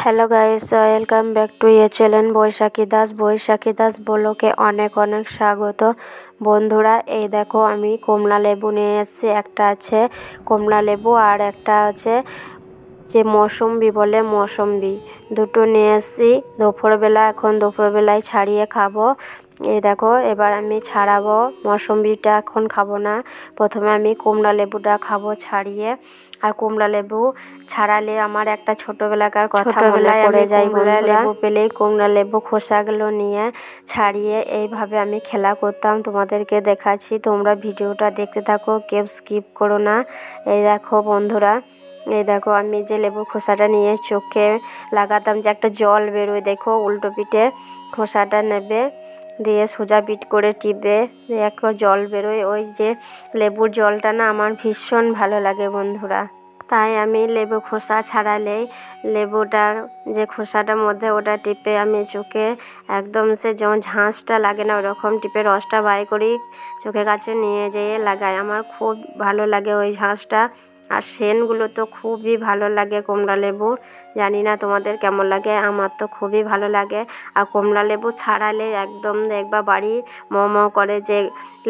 Hello guys, welcome back to ইয়ে channel বৈশাখী দাস ব্লগে অনেক স্বাগত। বন্ধুরা, এই দেখো আমি কমলা লেবু নিয়ে এসেছি। একটা আছে কমলা লেবু আর একটা আছে যে মৌসম্বি বলে, মৌসম্বি দুটো নিয়ে এসেছি। এখন দুপুরবেলায় ছাড়িয়ে খাবো। এই দেখো, এবার আমি ছাড়াবো। মৌসম্বিটা এখন খাবো না, প্রথমে আমি কমলা লেবুটা খাবো ছাড়িয়ে। আর কমলা লেবু ছাড়ালে আমার একটা ছোটবেলাকার কথা মনে পড়ে যায়। কমলা লেবু পেলেই কমলা লেবু খোসাগুলো নিয়ে ছাড়িয়ে এইভাবে আমি খেলা করতাম। তোমাদেরকে দেখাচ্ছি, তোমরা ভিডিওটা দেখতে থাকো, কেউ স্কিপ করো না। এই দেখো বন্ধুরা, এই দেখো আমি যে লেবুর খোসাটা নিয়ে চোখে লাগাতাম যে একটা জল বেরোয়, দেখো উল্টো পিঠে খোসাটা নেবে, দিয়ে সোজা পিঠ করে টিপে দেখো জল বেরোয়। ওই যে লেবুর জলটা না আমার ভীষণ ভালো লাগে বন্ধুরা। তাই আমি লেবু খোসা ছাড়ালেই লেবুটার যে খোসাটার মধ্যে ওটা টিপে আমি চোখে একদম সে যেমন ঝাঁঝটা লাগে না ওরকম টিপে রসটা বাই করি, চোখের কাছে নিয়ে যেয়ে লাগাই। আমার খুব ভালো লাগে ওই ঝাঁঝটা। আর সেন্টগুলো তো খুবই ভালো লাগে কমলা লেবুর। জানি না তোমাদের কেমন লাগে, আমার তো খুবই ভালো লাগে। আর কমলা লেবু ছাড়ালে একদম দেখবা বাড়ি ম করে, যে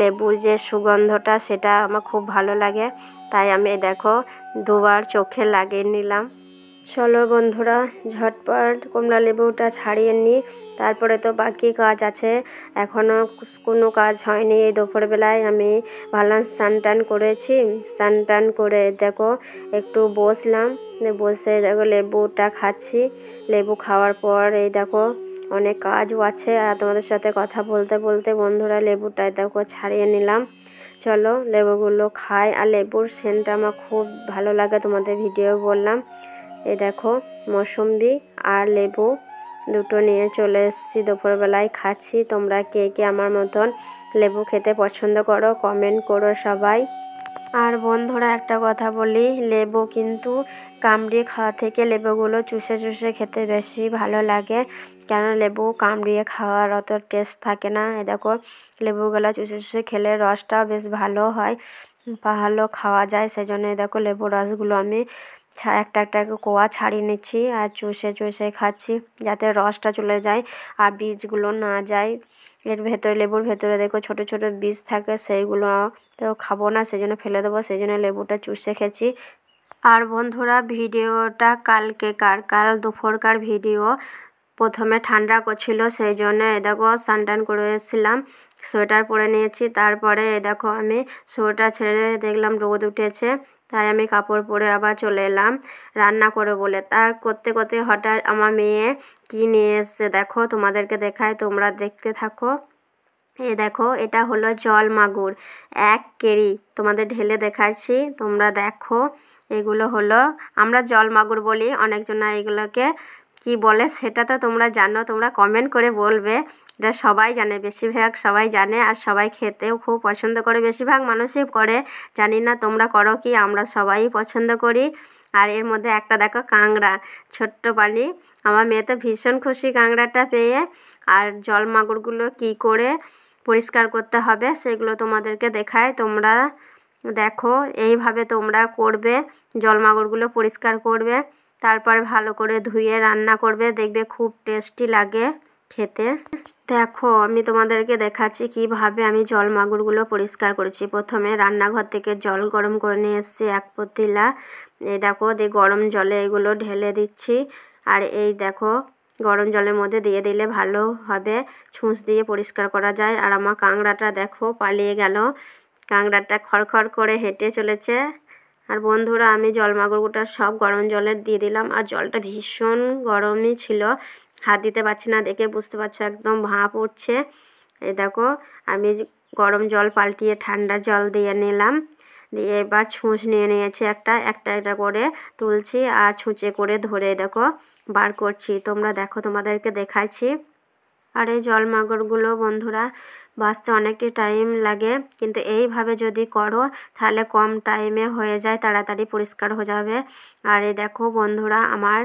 লেবুর যে সুগন্ধটা সেটা আমার খুব ভালো লাগে। তাই আমি দেখো দুবার চোখে লাগিয়ে নিলাম। চলো বন্ধুরা, ঝটপট কমলা লেবুটা ছাড়িয়ে নিই, তারপরে তো বাকি কাজ আছে। এখনও কোনো কাজ হয়নি। এই দুপুরবেলায় আমি ভাবলাম স্নান টান করেছি, স্নান টান করে দেখো একটু বসলাম, বসে দেখো লেবুটা খাচ্ছি। লেবু খাওয়ার পর এই দেখো অনেক কাজও আছে। আর তোমাদের সাথে কথা বলতে বলতে বন্ধুরা লেবুটা দেখো ছাড়িয়ে নিলাম। চলো লেবুগুলো খাই। আর লেবুর সেন্টটা আমার খুব ভালো লাগে, তোমাদের ভিডিও বললাম। এই দেখো মৌসম্বি আর লেবু দুটো নিয়ে চলে এসেছি, দুপুরবেলায় খাচ্ছি। তোমরা কে কে আমার মতন লেবু খেতে পছন্দ করো কমেন্ট করো সবাই। আর বন্ধুরা একটা কথা বলি, লেবু কিন্তু কামড়িয়ে খাওয়া থেকে লেবুগুলো চুষে চুষে খেতে বেশি ভালো লাগে, কেন লেবু কামড়িয়ে খাওয়ার অত টেস্ট থাকে না। এই দেখো লেবুগুলো চুষে চুষে খেলে রসটাও বেশ ভালো হয়, ভালো খাওয়া যায়। সেই জন্য দেখো লেবুর রসগুলো আমি একটা একটা কোয়া ছাড়িয়ে নিচ্ছি আর চুষে চুষে খাচ্ছি, যাতে রসটা চলে যায় আর বীজগুলো না যায়। এর ভেতরে লেবুর ভেতরে দেখো ছোট ছোট বীজ থাকে, সেইগুলো তো খাবো না, সেই জন্য ফেলে দেবো, সেই জন্য লেবুটা চুষে খেয়েছি। আর বন্ধুরা ভিডিওটা কাল দুপুরকার ভিডিও। প্রথমে ঠান্ডা করছিল, সেই জন্য দেখো স্নান টান করে এসেছিলাম, সোয়েটার পরে নিয়েছি। তারপরে দেখো আমি সোয়েটার ছেড়ে দেখলাম রোদ উঠেছে, তাই আমি কাপড় পরে আবার চলে এলাম রান্না করে বলে। তার করতে করতে হঠাৎ আমার মেয়ে কি নিয়ে এসছে দেখো, তোমাদেরকে দেখায়, তোমরা দেখতে থাকো। এই দেখো এটা হলো জল মাগুর 1 কেজি, তোমাদের ঢেলে দেখাচ্ছি, তোমরা দেখো। এগুলো হলো, আমরা জল মাগুর বলি, অনেকজনা এগুলোকে কি বলে সেটা তো তোমরা জানো, তোমরা কমেন্ট করে বলবে। এটা সবাই জানে, বেশিরভাগ সবাই জানে, আর সবাই খেতেও খুব পছন্দ করে, বেশিরভাগ মানুষই করে। জানি না তোমরা করো কি, আমরা সবাই পছন্দ করি। আর এর মধ্যে একটা দেখো কাঁকড়া, ছোট্ট পানি। আমার মেয়ে তো ভীষণ খুশি কাঁকড়াটা পেয়ে। আর জল মাগুরগুলো কি করে পরিষ্কার করতে হবে সেগুলো তোমাদেরকে দেখায়, তোমরা দেখো। এইভাবে তোমরা করবে, জল মাগুরগুলো পরিষ্কার করবে, তারপর ভালো করে ধুয়ে রান্না করবে, দেখবে খুব টেস্টি লাগে খেতে। দেখো আমি তোমাদেরকে দেখাচ্ছি কিভাবে আমি জল মাগুরগুলো পরিষ্কার করেছি। প্রথমে রান্নাঘর থেকে জল গরম করে নিয়ে এসেছি 1 পাতিলা। এই দেখো গরম জলে এগুলো ঢেলে দিচ্ছি। আর এই দেখো গরম জলের মধ্যে দিয়ে দিলে ভালো হবে, ছুঁচ দিয়ে পরিষ্কার করা যায়। আর আমার কাঁকড়াটা দেখো পালিয়ে গেল, কাঁকড়াটা খড়খড় করে হেঁটে চলেছে। আর বন্ধুরা আমি জল মাগুরগুলো সব গরম জলে দিয়ে দিলাম, আর জলটা ভীষণ গরমই ছিল, হাত দিতে পারছি না, দেখে বুঝতে পারছো একদম ভাপ উঠছে। এই দেখো আমি গরম জল পাল্টিয়ে ঠান্ডা জল দিয়ে নিলাম, দিয়ে এবার ছুঁচ নিয়ে নিয়েছি, একটা একটা করে তুলছি আর ছুঁচে করে ধরে দেখো বার করছি। তোমরা দেখো তোমাদেরকে দেখাচ্ছি। আর এই জল মাগুরগুলো বন্ধুরা বাছতে অনেকটাই টাইম লাগে, কিন্তু এইভাবে যদি করো তাহলে কম টাইমে হয়ে যায়, তাড়াতাড়ি পরিষ্কার হয়ে যাবে। আর এই দেখো বন্ধুরা আমার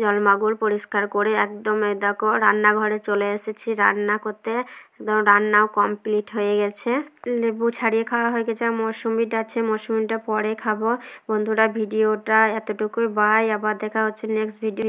জল মাগুর পরিষ্কার করে একদম এই দেখো রান্নাঘরে চলে এসেছি রান্না করতে, একদম রান্নাও কমপ্লিট হয়ে গেছে। লেবু ছাড়িয়ে খাওয়া হয়ে গেছে, আর মৌসুমিটা আছে, মৌসুমিটা পরে খাবো। বন্ধুরা ভিডিওটা এতটুকুই, বাই, আবার দেখা হচ্ছে নেক্সট ভিডিও।